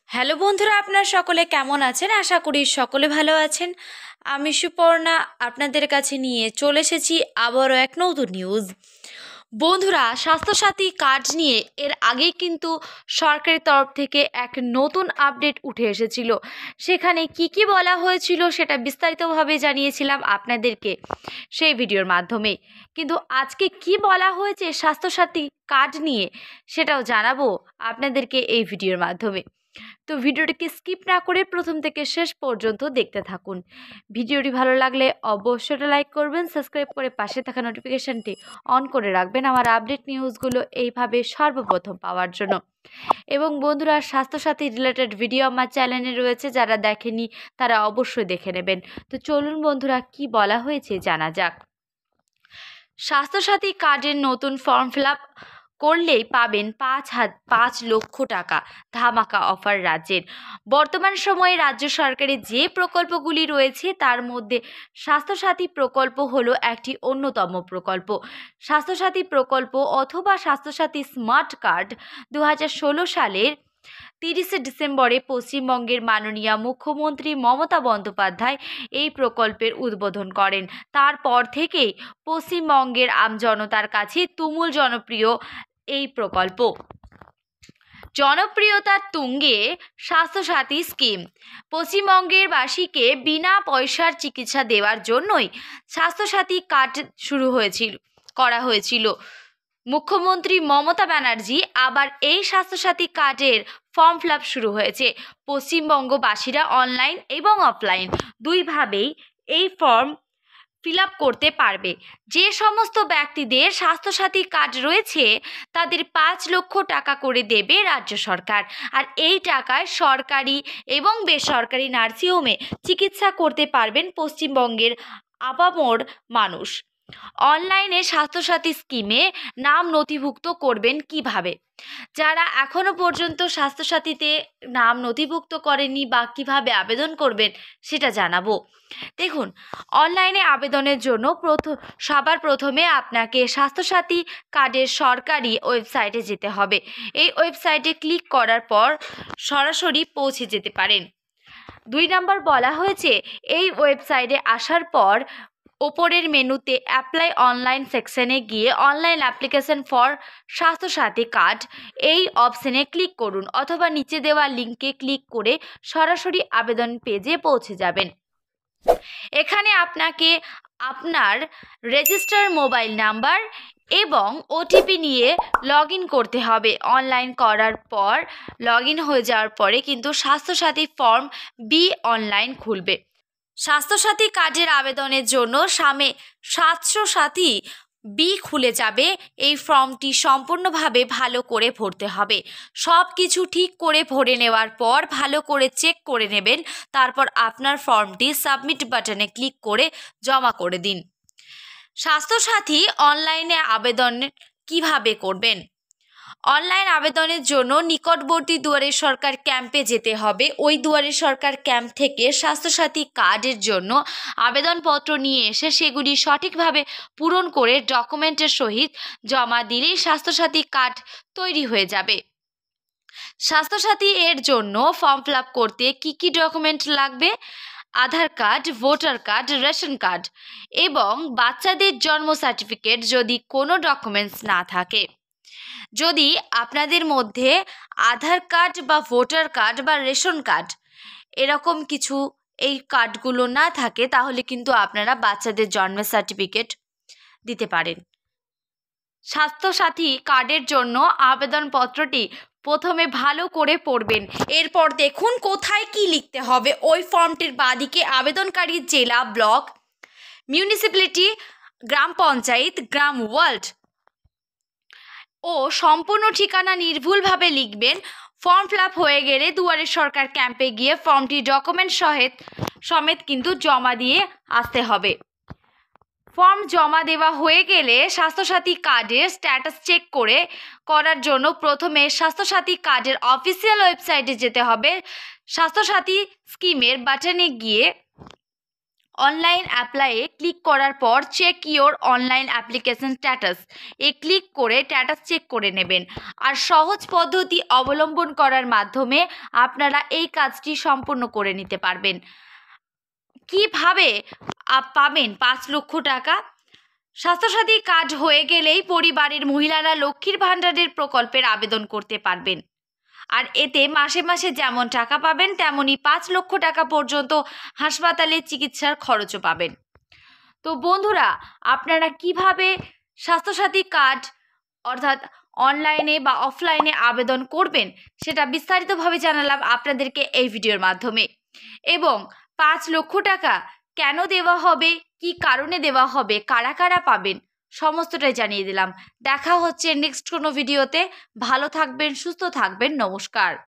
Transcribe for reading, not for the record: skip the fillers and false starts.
Hello বন্ধুরা, আপনারা সকলে কেমন আছেন? আশা করি সকলে ভালো আছেন। আমি সুপর্ণা আপনাদের কাছে নিয়ে চলে এসেছি আবারও এক নতুন নিউজ। বন্ধুরা, স্বাস্থ্যসাথী কার্ড নিয়ে এর আগেই কিন্তু সরকারের তরফ থেকে এক নতুন আপডেট উঠে এসেছিল। সেখানে কি বলা হয়েছিল সেটা বিস্তারিতভাবে জানিয়েছিলাম আপনাদেরকে সেই ভিডিওর মাধ্যমে। কিন্তু আজকে কি বলা হয়েছে স্বাস্থ্যসাথী কার্ড নিয়ে সেটাও জানাবো আপনাদেরকে এই ভিডিওর মাধ্যমে। তো ভিডিওটিকে স্কিপ না করে প্রথম থেকে শেষ পর্যন্ত দেখতে থাকুন। ভিডিওটি ভালো লাগলে অবশ্যই লাইক করবেন, সাবস্ক্রাইব করে পাশে থাকা নোটিফিকেশনটি অন করে রাখবেন আমার আপডেট নিউজগুলো এইভাবে সর্বপ্রথম পাওয়ার জন্য। এবং বন্ধুরা, স্বাস্থ্যসাথী রিলেটেড ভিডিও আমার চ্যানেলে রয়েছে, যারা দেখেনি তারা অবশ্যই দেখে নেবেন। তো চলুন বন্ধুরা, কি বলা হয়েছে জানা যাক। স্বাস্থ্যসাথী কার্ডের নতুন ফর্ম ফিল আপ করলেই পাবেন 5 লক্ষ টাকা ধামাকা অফার রাজ্যের। বর্তমান সময়ে রাজ্য সরকারের যে প্রকল্পগুলি রয়েছে তার মধ্যে স্বাস্থ্যসাথী প্রকল্প হলো একটি অন্যতম প্রকল্প। স্বাস্থ্যসাথী প্রকল্প অথবা স্বাস্থ্যসাথী স্মার্ট কার্ড 2016 সালের 30শে ডিসেম্বরে পশ্চিমবঙ্গের মাননীয় মুখ্যমন্ত্রী মমতা বন্দ্যোপাধ্যায় এই প্রকল্পের উদ্বোধন করেন। তারপর থেকেই পশ্চিমবঙ্গের আমজনতার কাছে তুমুল জনপ্রিয় এই প্রকল্প। জনপ্রিয়তার তুঙ্গে স্বাস্থ্যসাথী স্কিম। পশ্চিমবঙ্গের বাসীকে বিনা পয়সার চিকিৎসা দেওয়ার জন্যই স্বাস্থ্যসাথী কার্ড করা হয়েছিল। মুখ্যমন্ত্রী মমতা ব্যানার্জি আবার এই স্বাস্থ্যসাথী কার্ডের ফর্ম ফিল আপ শুরু হয়েছে। পশ্চিমবঙ্গবাসীরা অনলাইন এবং অফলাইন দুইভাবেই এই ফর্ম ফিল আপ করতে পারবে। যে সমস্ত ব্যক্তিদের স্বাস্থ্যসাথী কার্ড রয়েছে তাদের 5 লক্ষ টাকা করে দেবে রাজ্য সরকার। আর এই টাকায় সরকারি এবং বেসরকারি নার্সিংহোমে চিকিৎসা করতে পারবেন পশ্চিমবঙ্গের আপামর মানুষ। অনলাইনে স্বাস্থ্যসাথী স্কিমে নাম নথিভুক্ত করবেন কিভাবে? যারা এখনো পর্যন্ত স্বাস্থ্যসাথীতে নাম নথিভুক্ত করেনি বা কিভাবে আবেদন করবেন সেটা জানাবো। দেখুন, অনলাইনে আবেদনের জন্য সবার প্রথমে আপনাকে স্বাস্থ্যসাথী কার্ডের সরকারি ওয়েবসাইটে যেতে হবে। এই ওয়েবসাইটে ক্লিক করার পর সরাসরি পৌঁছে যেতে পারেন। 2 নম্বর বলা হয়েছে, এই ওয়েবসাইটে আসার পর ওপরের মেনুতে অ্যাপ্লাই অনলাইন সেকশনে গিয়ে online application for Swasthya Sathi card এই অপশনে ক্লিক করুন, অথবা নিচে দেওয়া লিঙ্কে ক্লিক করে সরাসরি আবেদন পেজে পৌঁছে যাবেন। এখানে আপনাকে আপনার রেজিস্টার মোবাইল নাম্বার এবং ওটিপি নিয়ে লগ ইন করতে হবে। অনলাইন করার পর লগ ইন হয়ে যাওয়ার পরে কিন্তু স্বাস্থ্যসাথী ফর্ম বি অনলাইন খুলবে। স্বাস্থ্যসাথী কার্ডের আবেদনের জন্য স্বাস্থ্যসাথী বি খুলে যাবে। এই ফর্মটি সম্পূর্ণভাবে ভালো করে ভরতে হবে। সব কিছু ঠিক করে ভরে নেওয়ার পর ভালো করে চেক করে নেবেন। তারপর আপনার ফর্মটি সাবমিট বাটনে ক্লিক করে জমা করে দিন। স্বাস্থ্যসাথী অনলাইনে আবেদন কিভাবে করবেন? অনলাইন আবেদনের জন্য নিকটবর্তী দুয়ারে সরকার ক্যাম্পে যেতে হবে। ওই দুয়ারে সরকার ক্যাম্প থেকে স্বাস্থ্যসাথী কার্ডের জন্য আবেদনপত্র নিয়ে এসে সেগুলি সঠিকভাবে পূরণ করে ডকুমেন্টের সহিত জমা দিলেই স্বাস্থ্যসাথী কার্ড তৈরি হয়ে যাবে। স্বাস্থ্যসাথী এর জন্য ফর্ম ফিল আপ করতে কি ডকুমেন্ট লাগবে? Aadhaar card, voter card, ration card এবং বাচ্চাদের জন্ম সার্টিফিকেট যদি কোনো ডকুমেন্টস না থাকে। যদি আপনাদের মধ্যে আধার কার্ড বা ভোটার কার্ড বা রেশন কার্ড এরকম কিছু এই কার্ডগুলো না থাকে তাহলে কিন্তু আপনারা বাচ্চাদের জন্মের সার্টিফিকেট দিতে পারেন। স্বাস্থ্যসাথী কার্ডের জন্য আবেদনপত্রটি প্রথমে ভালো করে পড়বেন। এরপর দেখুন কোথায় কি লিখতে হবে। ওই ফর্মটির বাঁদিকে আবেদনকারীর জেলা, ব্লক, মিউনিসিপ্যালিটি, গ্রাম পঞ্চায়েত, গ্রাম ওয়ার্ড ও সম্পূর্ণ ঠিকানা নির্ভুলভাবে লিখবেন। ফর্ম ফিল আপ হয়ে গেলে দুয়ারে সরকার ক্যাম্পে গিয়ে ফর্মটি ডকুমেন্ট সমেত কিন্তু জমা দিয়ে আসতে হবে। ফর্ম জমা দেওয়া হয়ে গেলে স্বাস্থ্যসাথী কার্ডের স্ট্যাটাস চেক করার জন্য প্রথমে স্বাস্থ্যসাথী কার্ডের অফিসিয়াল ওয়েবসাইটে যেতে হবে। স্বাস্থ্যসাথী স্কিমের বাটনে গিয়ে অনলাইন অ্যাপ্লাইয়ে ক্লিক করার পর check your online application status click করে স্ট্যাটাস চেক করে নেবেন। আর সহজ পদ্ধতি অবলম্বন করার মাধ্যমে আপনারা এই কাজটি সম্পূর্ণ করে নিতে পারবেন। কিভাবে পাবেন 5 লক্ষ টাকা? স্বাস্থ্যসাথী কার্ড হয়ে গেলেই পরিবারের মহিলারা লক্ষ্মীর ভাণ্ডারের প্রকল্পের আবেদন করতে পারবেন। আর এতে মাসে মাসে যেমন টাকা পাবেন তেমনই 5 লক্ষ টাকা পর্যন্ত হাসপাতালে চিকিৎসার খরচও পাবেন। তো বন্ধুরা, আপনারা কিভাবে স্বাস্থ্যসাথী কার্ড অর্থাৎ অনলাইনে বা অফলাইনে আবেদন করবেন সেটা বিস্তারিতভাবে জানালাম আপনাদেরকে এই ভিডিওর মাধ্যমে। এবং 5 লক্ষ টাকা কেন দেওয়া হবে, কি কারণে দেওয়া হবে, কারা কারা পাবেন, সমস্তটাই জানিয়ে দিলাম। দেখা হচ্ছে নেক্সট কোনো ভিডিওতে। ভালো থাকবেন, সুস্থ থাকবেন। নমস্কার।